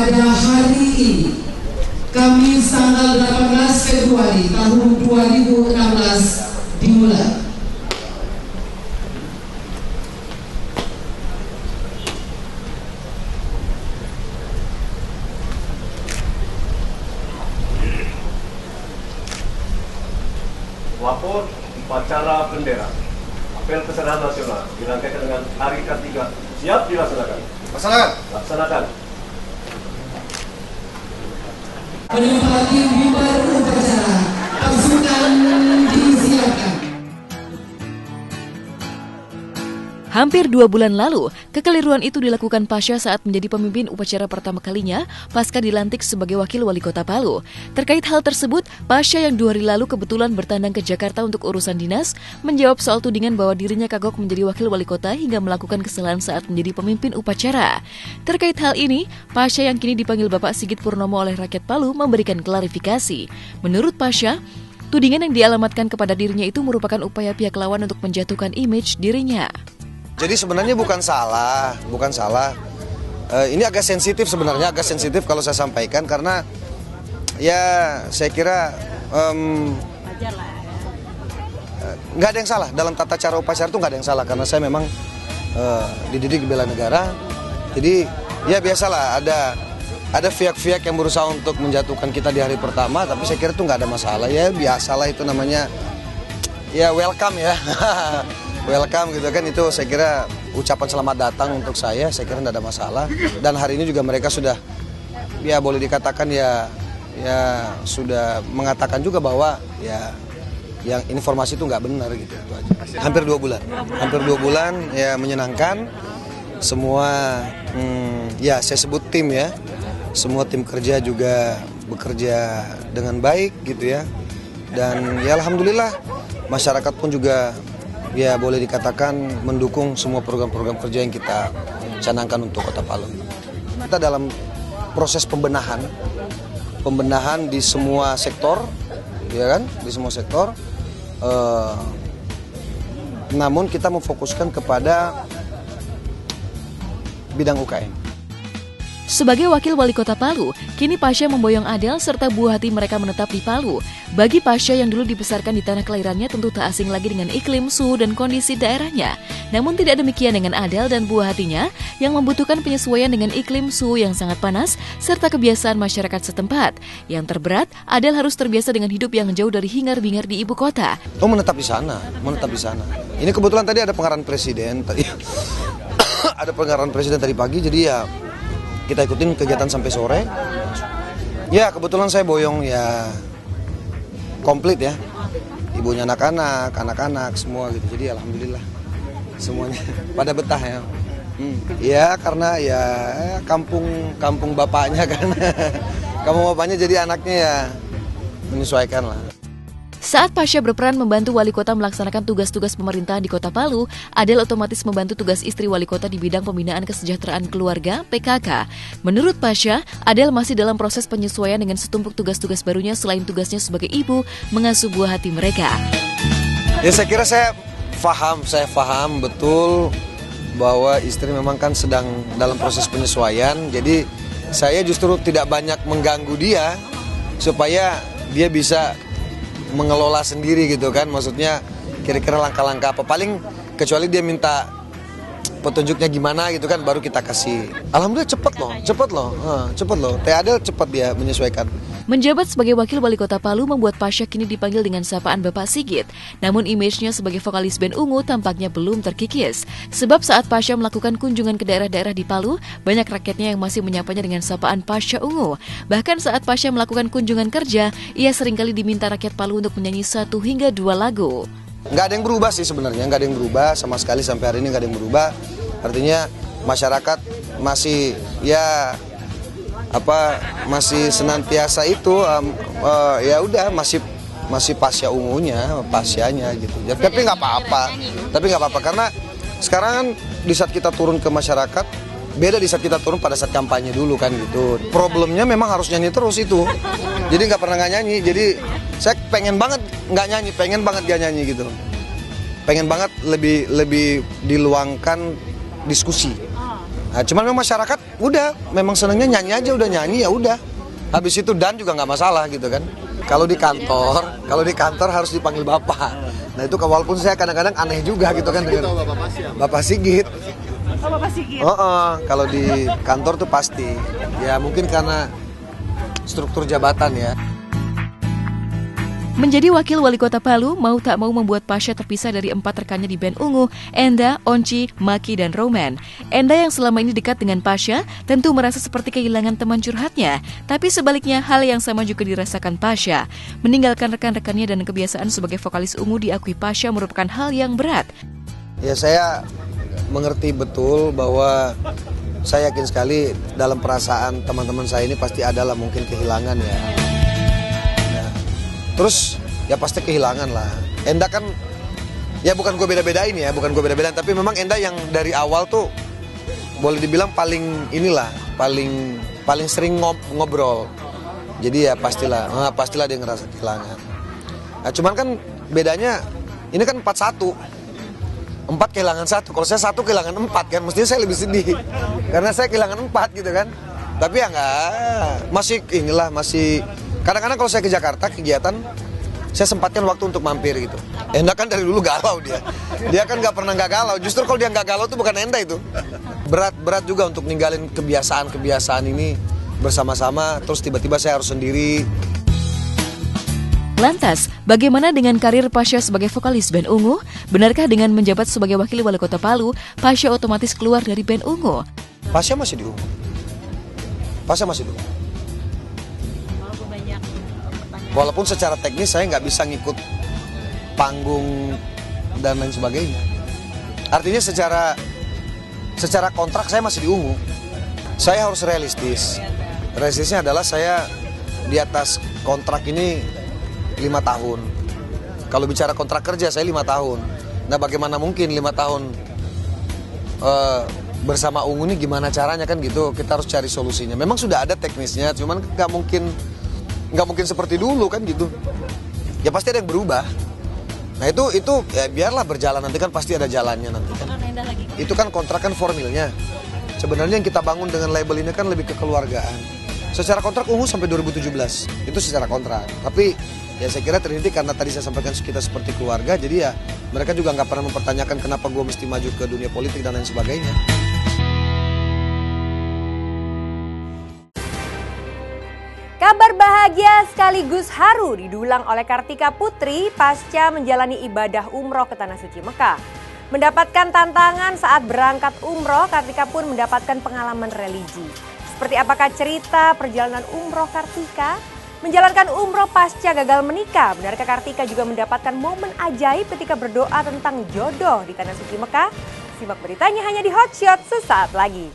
pada hari ini, Kamis tanggal 18 Februari tahun 2016 dimulai. Lapor upacara bendera apel kesadaran nasional dirangkaikan dengan hari ketiga. Siap dilaksanakan. Laksanakan. Menempati mimbar upacara, pasukan disiapkan. Hampir 2 bulan lalu, kekeliruan itu dilakukan Pasha saat menjadi pemimpin upacara pertama kalinya pasca dilantik sebagai wakil wali kota Palu. Terkait hal tersebut, Pasha yang 2 hari lalu kebetulan bertandang ke Jakarta untuk urusan dinas, menjawab soal tudingan bahwa dirinya kagok menjadi wakil wali kota hingga melakukan kesalahan saat menjadi pemimpin upacara. Terkait hal ini, Pasha yang kini dipanggil Bapak Sigit Purnomo oleh rakyat Palu memberikan klarifikasi. Menurut Pasha, tudingan yang dialamatkan kepada dirinya itu merupakan upaya pihak lawan untuk menjatuhkan image dirinya. Jadi sebenarnya bukan salah. Ini agak sensitif sebenarnya, kalau saya sampaikan karena ya saya kira nggak ada yang salah dalam tata cara upacara itu, nggak ada yang salah karena saya memang dididik bela negara. Jadi ya biasalah ada pihak-pihak yang berusaha untuk menjatuhkan kita di hari pertama, tapi saya kira itu nggak ada masalah ya, biasalah itu namanya ya welcome ya. Welcome gitu kan, itu saya kira ucapan selamat datang untuk saya kira tidak ada masalah. Dan hari ini juga mereka sudah ya boleh dikatakan ya sudah mengatakan juga bahwa ya yang informasi itu nggak benar gitu, itu aja. Hampir 2 bulan ya, menyenangkan. Semua ya saya sebut tim ya, semua tim kerja juga bekerja dengan baik gitu ya. Dan ya alhamdulillah masyarakat pun juga ya boleh dikatakan mendukung semua program-program kerja yang kita canangkan untuk Kota Palu. Kita dalam proses pembenahan di semua sektor, ya kan, di semua sektor. Namun kita memfokuskan kepada bidang UKM. Sebagai wakil wali kota Palu, kini Pasha memboyong Adel serta buah hati mereka menetap di Palu. Bagi Pasha yang dulu dibesarkan di tanah kelahirannya tentu tak asing lagi dengan iklim, suhu, dan kondisi daerahnya. Namun tidak demikian dengan Adel dan buah hatinya yang membutuhkan penyesuaian dengan iklim, suhu yang sangat panas, serta kebiasaan masyarakat setempat. Yang terberat, Adel harus terbiasa dengan hidup yang jauh dari hingar-bingar di ibu kota. Menetap di sana. Ini kebetulan tadi ada pengarahan presiden tadi. Ada pengarahan presiden tadi pagi, jadi ya kita ikutin kegiatan sampai sore. Ya kebetulan saya boyong ya komplit ya. Ibunya anak-anak semua gitu. Jadi alhamdulillah semuanya pada betah ya. Ya karena ya kampung bapaknya kan. Kampung bapaknya jadi anaknya ya menyesuaikan lah. Saat Pasha berperan membantu wali kota melaksanakan tugas-tugas pemerintahan di Kota Palu, Adel otomatis membantu tugas istri wali kota di bidang pembinaan kesejahteraan keluarga (PKK). Menurut Pasha, Adel masih dalam proses penyesuaian dengan setumpuk tugas-tugas barunya selain tugasnya sebagai ibu mengasuh buah hati mereka. Ya saya kira saya paham betul bahwa istri memang kan sedang dalam proses penyesuaian. Jadi saya justru tidak banyak mengganggu dia supaya dia bisa mengelola sendiri gitu kan, maksudnya kira-kira langkah-langkah apa, paling kecuali dia minta petunjuknya gimana gitu kan baru kita kasih. Alhamdulillah cepet loh. Teh Adel cepat dia menyesuaikan. Menjabat sebagai wakil wali kota Palu membuat Pasha kini dipanggil dengan sapaan Bapak Sigit. Namun image-nya sebagai vokalis band Ungu tampaknya belum terkikis. Sebab saat Pasha melakukan kunjungan ke daerah-daerah di Palu, banyak rakyatnya yang masih menyapanya dengan sapaan Pasha Ungu. Bahkan saat Pasha melakukan kunjungan kerja, ia seringkali diminta rakyat Palu untuk menyanyi 1 hingga 2 lagu. Nggak ada yang berubah sih sebenarnya, nggak ada yang berubah sama sekali sampai hari ini, nggak ada yang berubah. Artinya masyarakat masih masih senantiasa itu ya udah masih Pasha Ungunya, Pasyanya gitu. Tapi nggak apa-apa karena sekarang kan di saat kita turun ke masyarakat beda di saat kita turun pada saat kampanye dulu kan gitu. Problemnya memang harus nyanyi terus itu. Jadi nggak pernah nggak nyanyi. Jadi saya pengen banget nggak nyanyi, pengen banget gak nyanyi gitu. Pengen banget lebih diluangkan diskusi. Nah, cuman memang masyarakat udah memang senangnya nyanyi aja, udah nyanyi ya udah. Habis itu dan juga nggak masalah gitu kan. Kalau di kantor harus dipanggil Bapak. Nah itu walaupun saya kadang-kadang aneh juga gitu kan dengan Bapak Sigit. Oh, Bapak Sigit. Kalau di kantor tuh pasti. Ya mungkin karena struktur jabatan ya. Menjadi wakil wali kota Palu, mau tak mau membuat Pasha terpisah dari 4 rekannya di band ungu, Enda, Onci, Maki, dan Roman. Enda yang selama ini dekat dengan Pasha tentu merasa seperti kehilangan teman curhatnya. Tapi sebaliknya, hal yang sama juga dirasakan Pasha. Meninggalkan rekan-rekannya dan kebiasaan sebagai vokalis ungu diakui Pasha merupakan hal yang berat. Ya saya mengerti betul bahwa saya yakin sekali dalam perasaan teman-teman saya ini pasti adalah mungkin kehilangan ya. Terus ya pasti kehilangan lah. Enda kan ya bukan gue beda-bedain ya, tapi memang Enda yang dari awal tuh boleh dibilang paling sering ngobrol. Jadi ya pastilah dia ngerasa kehilangan. Nah, cuman kan bedanya ini kan 4-1. 4 kehilangan 1. Kalau saya 1 kehilangan 4 kan mestinya saya lebih sedih. Karena saya kehilangan 4 gitu kan. Tapi ya enggak, masih kadang-kadang kalau saya ke Jakarta kegiatan, saya sempatkan waktu untuk mampir gitu. Enda kan dari dulu galau dia. Dia kan nggak pernah nggak galau. Justru kalau dia nggak galau itu bukan Enda itu. Berat juga untuk ninggalin kebiasaan ini bersama-sama. Terus tiba-tiba saya harus sendiri. Lantas, bagaimana dengan karir Pasha sebagai vokalis band ungu? Benarkah dengan menjabat sebagai wakil wali kota Palu, Pasha otomatis keluar dari band ungu? Pasha masih di ungu. Walaupun secara teknis saya nggak bisa ngikut panggung dan lain sebagainya. Artinya secara kontrak saya masih di ungu. Saya harus realistis. Realistisnya adalah saya di atas kontrak ini 5 tahun. Kalau bicara kontrak kerja saya 5 tahun. Nah bagaimana mungkin 5 tahun bersama ungu ini gimana caranya kan gitu. Kita harus cari solusinya. Memang sudah ada teknisnya, cuman nggak mungkin seperti dulu kan gitu. Ya pasti ada yang berubah. Nah itu ya biarlah berjalan, nanti kan pasti ada jalannya nanti kan. Itu kan kontrak kan formilnya. Sebenarnya yang kita bangun dengan label ini kan lebih kekeluargaan. Secara kontrak ungu sampai 2017 itu secara kontrak. Tapi ya saya kira Trinity karena tadi saya sampaikan kita seperti keluarga, jadi ya mereka juga nggak pernah mempertanyakan kenapa gue mesti maju ke dunia politik dan lain sebagainya. Kabar bahagia sekaligus haru didulang oleh Kartika Putri pasca menjalani ibadah umroh ke Tanah Suci Mekah. Mendapatkan tantangan saat berangkat umroh, Kartika pun mendapatkan pengalaman religi. Seperti apakah cerita perjalanan umroh Kartika? Menjalankan umroh pasca gagal menikah, benarkah Kartika juga mendapatkan momen ajaib ketika berdoa tentang jodoh di Tanah Suci Mekah? Simak beritanya hanya di Hot Shot sesaat lagi.